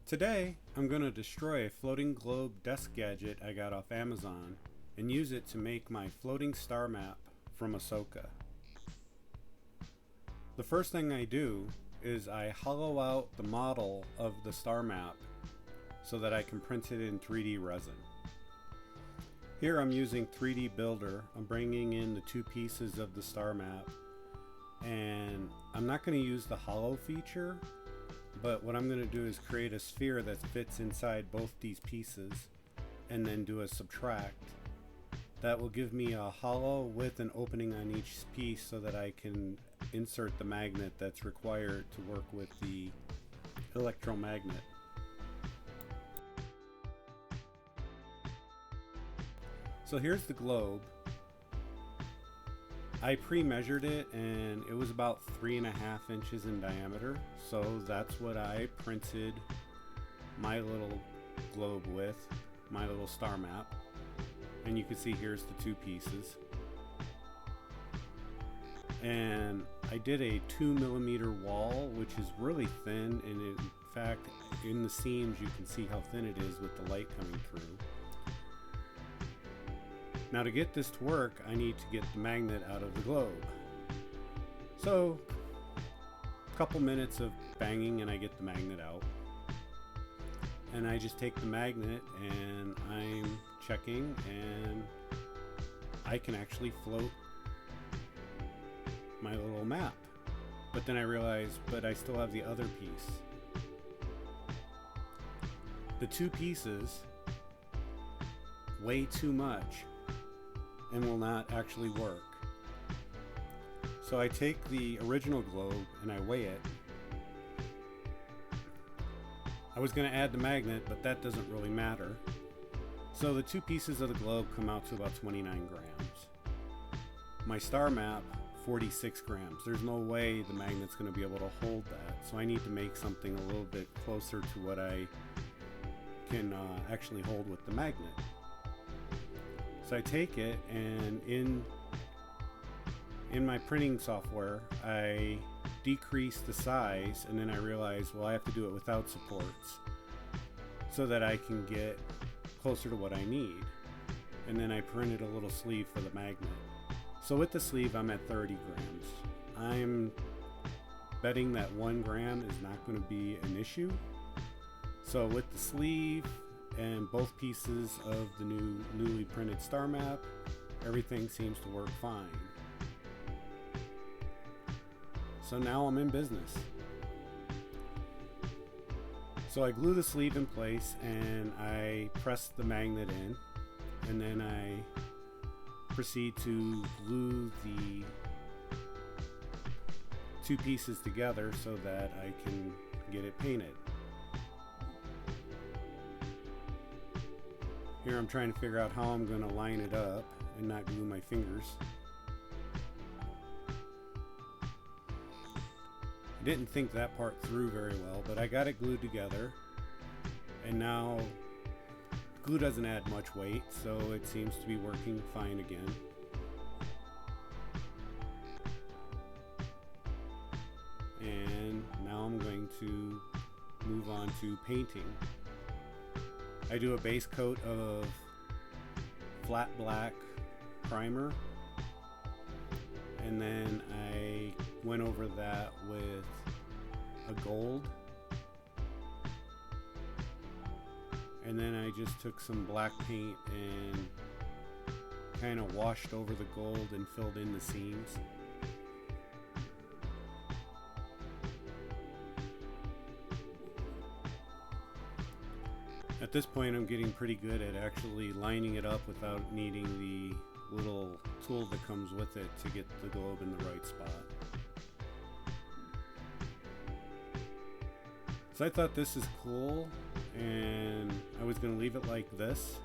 Today, I'm going to destroy a floating globe desk gadget I got off Amazon and use it to make my floating star map from Ahsoka. The first thing I do is I hollow out the model of the star map so that I can print it in 3D resin. Here I'm using 3D Builder. I'm bringing in the two pieces of the star map, and I'm not going to use the hollow feature, but what I'm going to do is create a sphere that fits inside both these pieces and then do a subtract. That will give me a hollow with an opening on each piece so that I can insert the magnet that's required to work with the electromagnet. So here's the globe. I pre-measured it and it was about 3.5 inches in diameter, so that's what I printed my little globe with, my little star map. And you can see here's the two pieces. And I did a 2mm wall, which is really thin, and in fact in the seams you can see how thin it is with the light coming through. Now to get this to work, I need to get the magnet out of the globe. So, a couple minutes of banging and I get the magnet out. And I just take the magnet and I'm checking and I can actually float my little map. But then I realize, but I still have the other piece. The two pieces weigh too much and will not actually work. So I take the original globe and I weigh it. I was going to add the magnet, but that doesn't really matter. So the two pieces of the globe come out to about 29 grams. My star map, 46 grams. There's no way the magnet's going to be able to hold that. So I need to make something a little bit closer to what I can actually hold with the magnet. So I take it and in my printing software I decrease the size, and then I realize, well, I have to do it without supports so that I can get closer to what I need. And then I printed a little sleeve for the magnet. So with the sleeve I'm at 30 grams. I'm betting that 1 gram is not going to be an issue. So with the sleeve and both pieces of the newly printed star map, everything seems to work fine. So now I'm in business. So I glue the sleeve in place and I press the magnet in, and then I proceed to glue the two pieces together so that I can get it painted. Here I'm trying to figure out how I'm going to line it up and not glue my fingers. I didn't think that part through very well, but I got it glued together, and now glue doesn't add much weight, so it seems to be working fine again. And now I'm going to move on to painting. I do a base coat of flat black primer, and then I went over that with a gold, and then I just took some black paint and kind of washed over the gold and filled in the seams. At this point I'm getting pretty good at actually lining it up without needing the little tool that comes with it to get the globe in the right spot. So I thought this is cool, and I was going to leave it like this,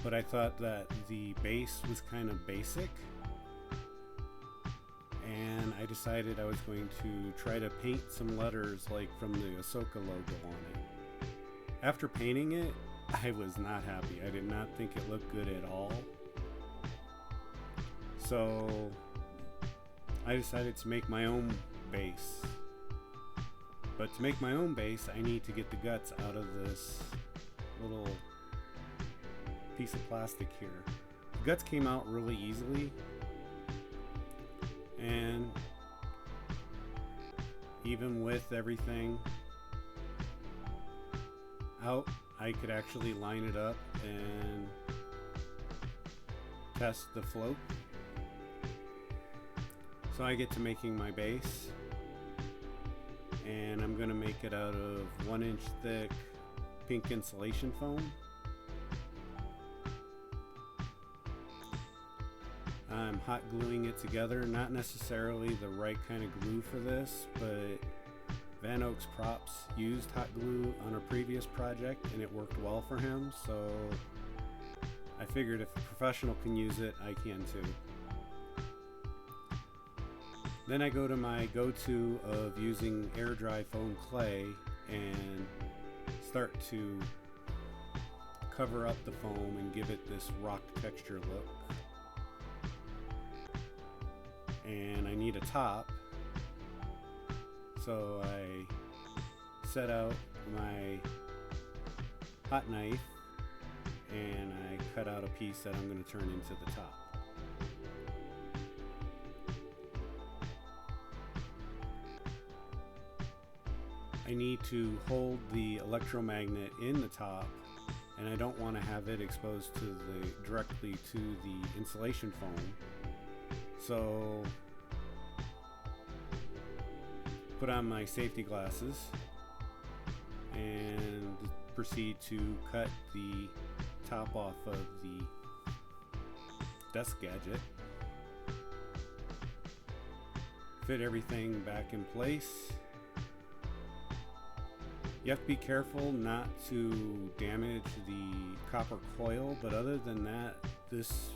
but I thought that the base was kind of basic, and I decided I was going to try to paint some letters like from the Ahsoka logo on it. After painting it, I was not happy. I did not think it looked good at all. So I decided to make my own base. But to make my own base, I need to get the guts out of this little piece of plastic here. The guts came out really easily, and even with everything out, I could actually line it up and test the float. So I get to making my base, and I'm going to make it out of 1-inch thick pink insulation foam. I'm hot gluing it together, not necessarily the right kind of glue for this, but Van Oaks Props used hot glue on a previous project and it worked well for him, so I figured if a professional can use it, I can too. Then I go to my go-to of using air dry foam clay and start to cover up the foam and give it this rock texture look. And I need a top, so I set out my hot knife and I cut out a piece that I'm going to turn into the top. I need to hold the electromagnet in the top, and I don't want to have it exposed to directly to the insulation foam. So put on my safety glasses and proceed to cut the top off of the desk gadget. Fit everything back in place. You have to be careful not to damage the copper coil, but other than that, this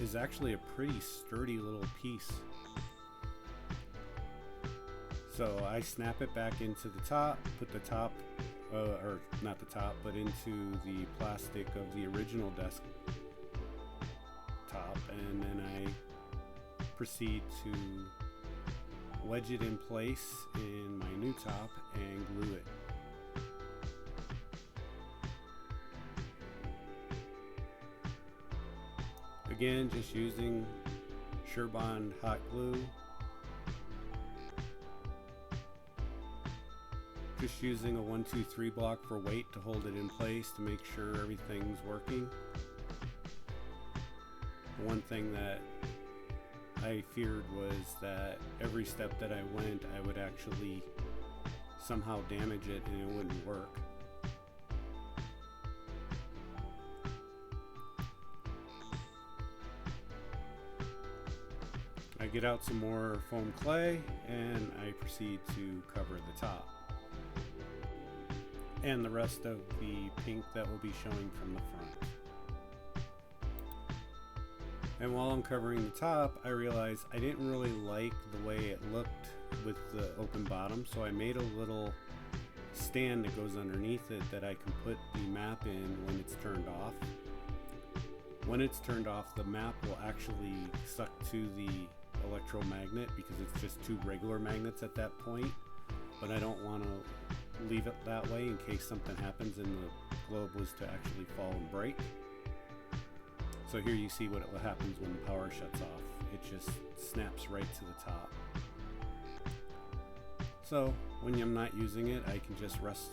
is actually a pretty sturdy little piece. So I snap it back into the top, put the top, or not the top, but into the plastic of the original desk top, and then I proceed to wedge it in place in my new top and glue it. Again, just using Surebond hot glue. Just using a 1-2-3 block for weight to hold it in place to make sure everything's working. One thing that I feared was that every step that I went, I would actually somehow damage it and it wouldn't work. I get out some more foam clay and I proceed to cover the top and the rest of the pink that will be showing from the front. And while I'm covering the top, I realized I didn't really like the way it looked with the open bottom, so I made a little stand that goes underneath it that I can put the map in when it's turned off. When it's turned off, the map will actually suck to the electromagnet because it's just two regular magnets at that point, but I don't want to leave it that way in case something happens and the globe was to actually fall and break. So here you see what happens when the power shuts off. It just snaps right to the top. So when I'm not using it, I can just rest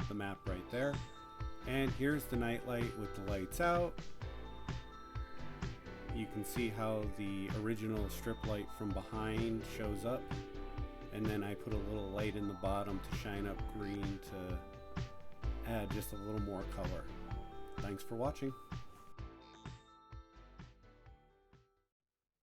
the map right there. And here's the nightlight with the lights out. You can see how the original strip light from behind shows up. And then I put a little light in the bottom to shine up green to add just a little more color. Thanks for watching.